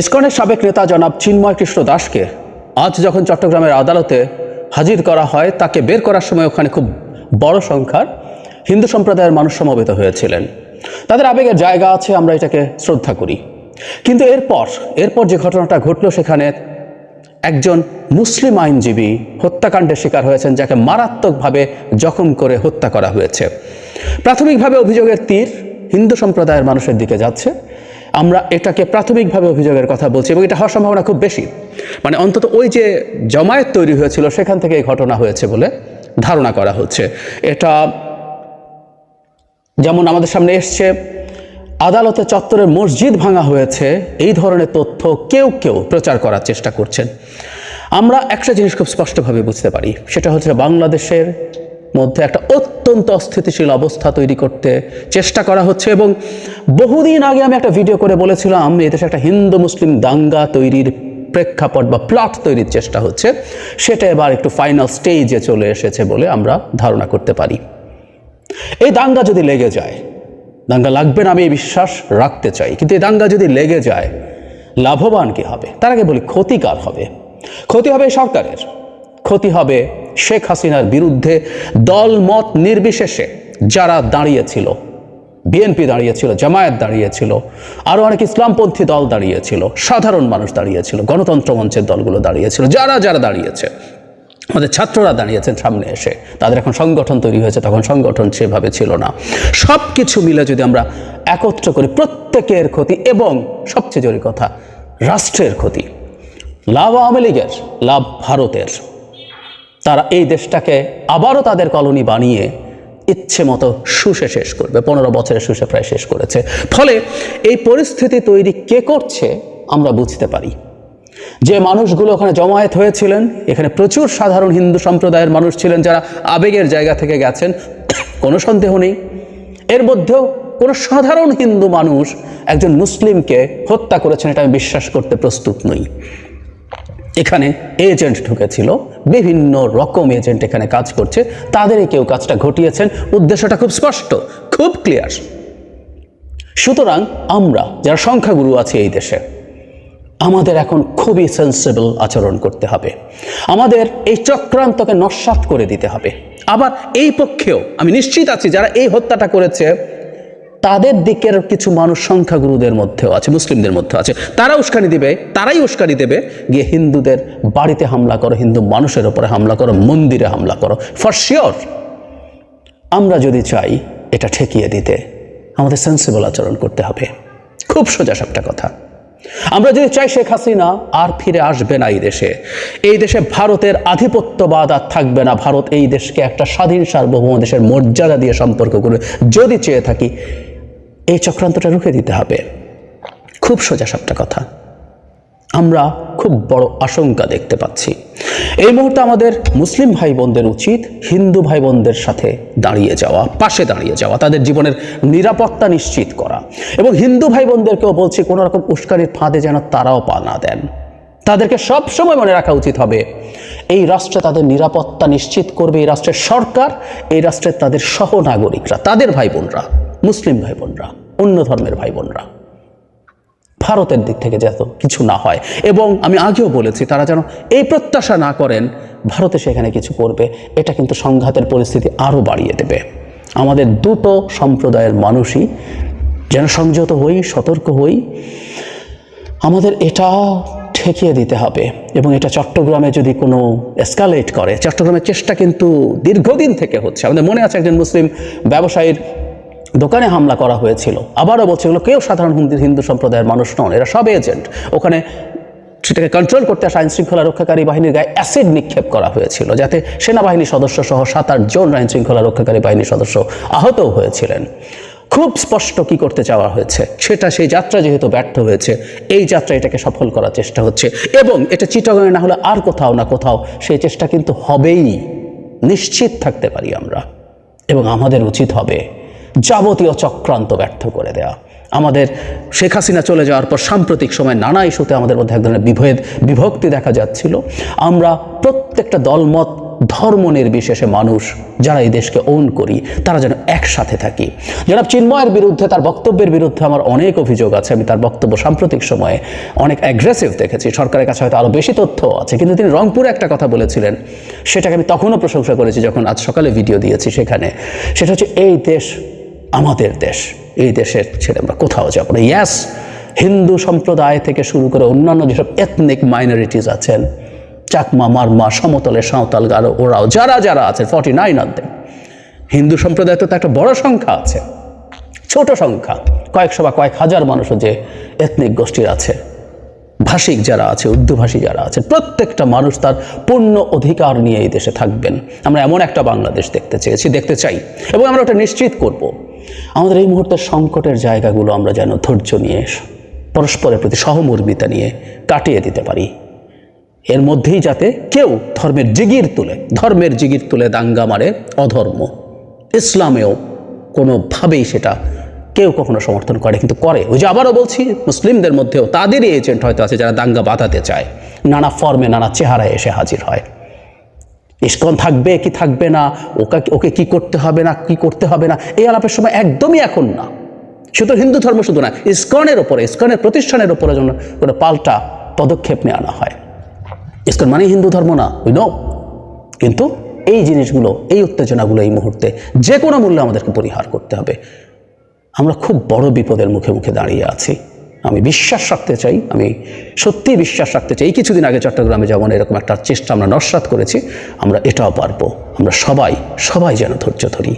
ইসকনের সাবেক নেতা জনাব চিন্ময় কৃষ্ণ দাসকে আজ যখন চট্টগ্রামের আদালতে হাজির করা হয়, তাকে বের করার সময় ওখানে খুব বড় সংখ্যার হিন্দু সম্প্রদায়ের মানুষ সমবেত হয়েছিলেন। তাদের আবেগের জায়গা আছে, আমরা এটাকে শ্রদ্ধা করি। কিন্তু এরপর যে ঘটনাটা ঘটল, সেখানে একজন মুসলিম আইনজীবী হত্যাকাণ্ডের শিকার হয়েছেন, যাকে মারাত্মকভাবে জখম করে হত্যা করা হয়েছে। প্রাথমিকভাবে অভিযোগের তীর হিন্দু সম্প্রদায়ের মানুষের দিকে যাচ্ছে। আমরা এটাকে প্রাথমিকভাবে অভিযোগের কথা বলছি এবং এটা হওয়ার সম্ভাবনা খুব বেশি। মানে অন্তত ওই যে জমায়েত তৈরি হয়েছিল সেখান থেকে এই ঘটনা হয়েছে বলে ধারণা করা হচ্ছে। এটা যেমন আমাদের সামনে এসছে, আদালতে চত্বরের মসজিদ ভাঙা হয়েছে, এই ধরনের তথ্য কেউ প্রচার করার চেষ্টা করছেন। আমরা একটা জিনিস খুব স্পষ্টভাবে বুঝতে পারি, সেটা হচ্ছে বাংলাদেশের মধ্যে একটা অত্যন্ত অস্থিতিশীল অবস্থা তৈরি করতে চেষ্টা করা হচ্ছে। এবং বহুদিন আগে আমি একটা ভিডিও করে বলেছিলাম, এদেশে একটা হিন্দু মুসলিম দাঙ্গা তৈরির প্রেক্ষাপট বা প্লট তৈরির চেষ্টা হচ্ছে। সেটা এবার একটু ফাইনাল স্টেজে চলে এসেছে বলে আমরা ধারণা করতে পারি। এই দাঙ্গা যদি লেগে যায়, দাঙ্গা লাগবে না আমি এই বিশ্বাস রাখতে চাই, কিন্তু এই দাঙ্গা যদি লেগে যায়, লাভবান কি হবে? তার আগে বলি, ক্ষতিকার হবে। ক্ষতি হবে সরকারের, ক্ষতি হবে শেখ হাসিনার বিরুদ্ধে দল মত নির্বিশেষে যারা দাঁড়িয়েছিল। বিএনপি দাঁড়িয়েছিল, জামায়াত দাঁড়িয়েছিল, আরও অনেক ইসলামপন্থী দল দাঁড়িয়েছিল, সাধারণ মানুষ দাঁড়িয়েছিল, গণতন্ত্র মঞ্চের দলগুলো দাঁড়িয়েছিল, যারা দাঁড়িয়েছে, আমাদের ছাত্ররা দাঁড়িয়েছেন সামনে এসে। তাদের এখন সংগঠন তৈরি হয়েছে, তখন সংগঠন সেভাবে ছিল না। সব কিছু মিলে যদি আমরা একত্র করি, প্রত্যেকের ক্ষতি এবং সবচেয়ে জরুরি কথা, রাষ্ট্রের ক্ষতি। লাভ আওয়ামী লীগের, লাভ ভারতের। তারা এই দেশটাকে আবারও তাদের কলোনি বানিয়ে ইচ্ছে মতো শুষে শেষ করবে। 15 বছরের শুষে প্রায় শেষ করেছে। ফলে এই পরিস্থিতি তৈরি কে করছে আমরা বুঝতে পারি। যে মানুষগুলো ওখানে জমায়েত হয়েছিলেন, এখানে প্রচুর সাধারণ হিন্দু সম্প্রদায়ের মানুষ ছিলেন যারা আবেগের জায়গা থেকে গেছেন, কোনো সন্দেহ নেই। এর মধ্যেও কোনো সাধারণ হিন্দু মানুষ একজন মুসলিমকে হত্যা করেছেন, এটা আমি বিশ্বাস করতে প্রস্তুত নই। এখানে এজেন্ট ঢুকেছিল, বিভিন্ন রকম এজেন্ট এখানে কাজ করছে, তাদেরই কেউ কাজটা ঘটিয়েছেন। উদ্দেশ্যটা খুব স্পষ্ট, খুব ক্লিয়ার। সুতরাং আমরা যারা সংখ্যাগুরু আছি এই দেশে, আমাদের এখন খুবই সেন্সিবল আচরণ করতে হবে। আমাদের এই চক্রান্তকে নস্যাৎ করে দিতে হবে। আবার এই পক্ষেও আমি নিশ্চিত আছি, যারা এই হত্যাটা করেছে তাদের দিকের কিছু মানুষ সংখ্যাগুরুদের মধ্যেও আছে, মুসলিমদের মধ্যেও আছে। তারাই উস্কানি দেবে গিয়ে হিন্দুদের বাড়িতে হামলা করো, হিন্দু মানুষের ওপরে হামলা করো, মন্দিরে হামলা করো। ফর শিওর আমরা যদি চাই এটা ঠেকিয়ে দিতে, আমাদের সেন্সিবল আচরণ করতে হবে। খুব সোজা সাপটা কথা। আমরা যদি চাই শেখ হাসিনা আর ফিরে আসবে না এই দেশে ভারতের আধিপত্যবাদ আর থাকবে না, ভারত এই দেশকে একটা স্বাধীন সার্বভৌম দেশের মর্যাদা দিয়ে সম্পর্ক করবে, যদি চেয়ে থাকি, এই চক্রান্তটা রুখে দিতে হবে। খুব সোজা সাপটা কথা। আমরা খুব বড় আশঙ্কা দেখতে পাচ্ছি। এই মুহূর্তে আমাদের মুসলিম ভাই বোনদের উচিত হিন্দু ভাই বোনদের সাথে দাঁড়িয়ে যাওয়া, পাশে দাঁড়িয়ে যাওয়া, তাদের জীবনের নিরাপত্তা নিশ্চিত করা। এবং হিন্দু ভাই বোনদেরকেও বলছি, কোনো রকম উস্কানির ফাঁদে যেন তারাও পা না দেন। তাদেরকে সবসময় মনে রাখা উচিত হবে, এই রাষ্ট্রে তাদের নিরাপত্তা নিশ্চিত করবে এই রাষ্ট্রের সরকার, এই রাষ্ট্রের তাদের সহনাগরিকরা, তাদের ভাই বোনরা, মুসলিম ভাই বোনরা, অন্য ধর্মের ভাই বোনরা। ভারতের দিক থেকে যত কিছু না হয়, এবং আমি আগেও বলেছি, তারা যেন এই প্রত্যাশা না করেন ভারতে সেখানে কিছু করবে। এটা কিন্তু সংঘাতের পরিস্থিতি আরও বাড়িয়ে দেবে। আমাদের দুটো সম্প্রদায়ের মানুষই যেন সংযত হই, সতর্ক হই। আমাদের এটা ঠেকিয়ে দিতে হবে। এবং এটা চট্টগ্রামে যদি কোনো এসকালেট করে, চট্টগ্রামের চেষ্টা কিন্তু দীর্ঘদিন থেকে হচ্ছে। আমাদের মনে আছে, একজন মুসলিম ব্যবসায়ীর দোকানে হামলা করা হয়েছিল। আবারও বলছে, এগুলো কেউ সাধারণ হিন্দু সম্প্রদায়ের মানুষ নন, এরা সব এজেন্ট। ওখানে সেটাকে কন্ট্রোল করতে আসা আইনশৃঙ্খলা রক্ষাকারী বাহিনীর গায়ে অ্যাসিড নিক্ষেপ করা হয়েছিল, যাতে সেনাবাহিনী সদস্য সহ 7-8 জন আইনশৃঙ্খলা রক্ষাকারী বাহিনীর সদস্য আহতও হয়েছিলেন। খুব স্পষ্ট কি করতে চাওয়া হয়েছে, সেটা সেই যাত্রা যেহেতু ব্যর্থ হয়েছে, এই যাত্রা এটাকে সফল করার চেষ্টা হচ্ছে। এবং এটা চিটাগাঙে না হলে আর কোথাও না কোথাও সেই চেষ্টা কিন্তু হবেই, নিশ্চিত থাকতে পারি আমরা। এবং আমাদের উচিত হবে যাবতীয় চক্রান্ত ব্যর্থ করে দেওয়া। আমাদের শেখ হাসিনা চলে যাওয়ার পর সাম্প্রতিক সময় নানা ইস্যুতে আমাদের মধ্যে এক ধরনের বিভক্তি দেখা যাচ্ছিল। আমরা প্রত্যেকটা দলমত ধর্ম নির্বিশেষে মানুষ যারা এই দেশকে ওন করি তারা যেন একসাথে থাকি। জনাব চিন্ময়ের বিরুদ্ধে, তার বক্তব্যের বিরুদ্ধে আমার অনেক অভিযোগ আছে। আমি তার বক্তব্য সাম্প্রতিক সময়ে অনেক অ্যাগ্রেসিভ দেখেছি। সরকারের কাছে হয়তো আরও বেশি তথ্য আছে, কিন্তু তিনি রংপুরে একটা কথা বলেছিলেন, সেটাকে আমি তখনও প্রশংসা করেছি যখন আজ সকালে ভিডিও দিয়েছি সেখানে। সেটা হচ্ছে, এই দেশ আমাদের দেশ, এই দেশের ছেড়ে আমরা কোথাও যাব না। ইয়াস, হিন্দু সম্প্রদায় থেকে শুরু করে অন্যান্য যেসব এথনিক মাইনরিটিস আছেন, চাকমা, মারমা, সমতলে সাঁওতাল, গারো, ওরাও যারা যারা আছে 49 অর্ধেক, হিন্দু সম্প্রদায় তো একটা বড় সংখ্যা আছে, ছোট সংখ্যা, কয়েকশো বা কয়েক হাজার মানুষও যে এথনিক গোষ্ঠীর আছে, ভাষিক যারা আছে, উর্দুভাষী যারা আছে, প্রত্যেকটা মানুষ তার পূর্ণ অধিকার নিয়ে এই দেশে থাকবেন। আমরা এমন একটা বাংলাদেশ দেখতে চাই, এবং আমরা ওটা নিশ্চিত করব। আমাদের এই মুহূর্তের সংকটের জায়গাগুলো আমরা যেন ধৈর্য নিয়ে, পরস্পরের প্রতি সহমর্মিতা নিয়ে কাটিয়ে দিতে পারি। এর মধ্যেই যাতে কেউ ধর্মের জিগির তুলে দাঙ্গা মারে অধর্ম, ইসলামেও কোনোভাবেই সেটা কেউ কখনো সমর্থন করে, কিন্তু করে। ওই যে আবারও বলছি, মুসলিমদের মধ্যেও তাদেরই এজেন্ট হয়তো আছে যারা দাঙ্গা বাঁধাতে চায়, নানা ফর্মে, নানা চেহারায় এসে হাজির হয়। ইসকন থাকবে কি থাকবে না, ওকে কি করতে হবে না, কি করতে হবে না, এই আলাপের সময় একদমই এখন না। শুধু হিন্দু ধর্ম শুধু না, ইসকনের ওপরে, ইসকনের প্রতিষ্ঠানের ওপরে যেন কোনো পাল্টা পদক্ষেপ নিয়ে আনা হয়। ইসকন মানে হিন্দু ধর্ম না, উই নো, কিন্তু এই জিনিসগুলো, এই উত্তেজনাগুলো এই মুহূর্তে যে কোনো মূল্যে আমাদেরকে পরিহার করতে হবে। আমরা খুব বড় বিপদের মুখে মুখে দাঁড়িয়ে আছি। আমি বিশ্বাস রাখতে চাই, আমি সত্যিই বিশ্বাস রাখতে চাই, এই কিছুদিন আগে চট্টগ্রামে যেমন এরকম একটা চেষ্টা আমরা নস্যাৎ করেছি, আমরা এটাও পারবো। আমরা সবাই যেন ধৈর্য ধরি।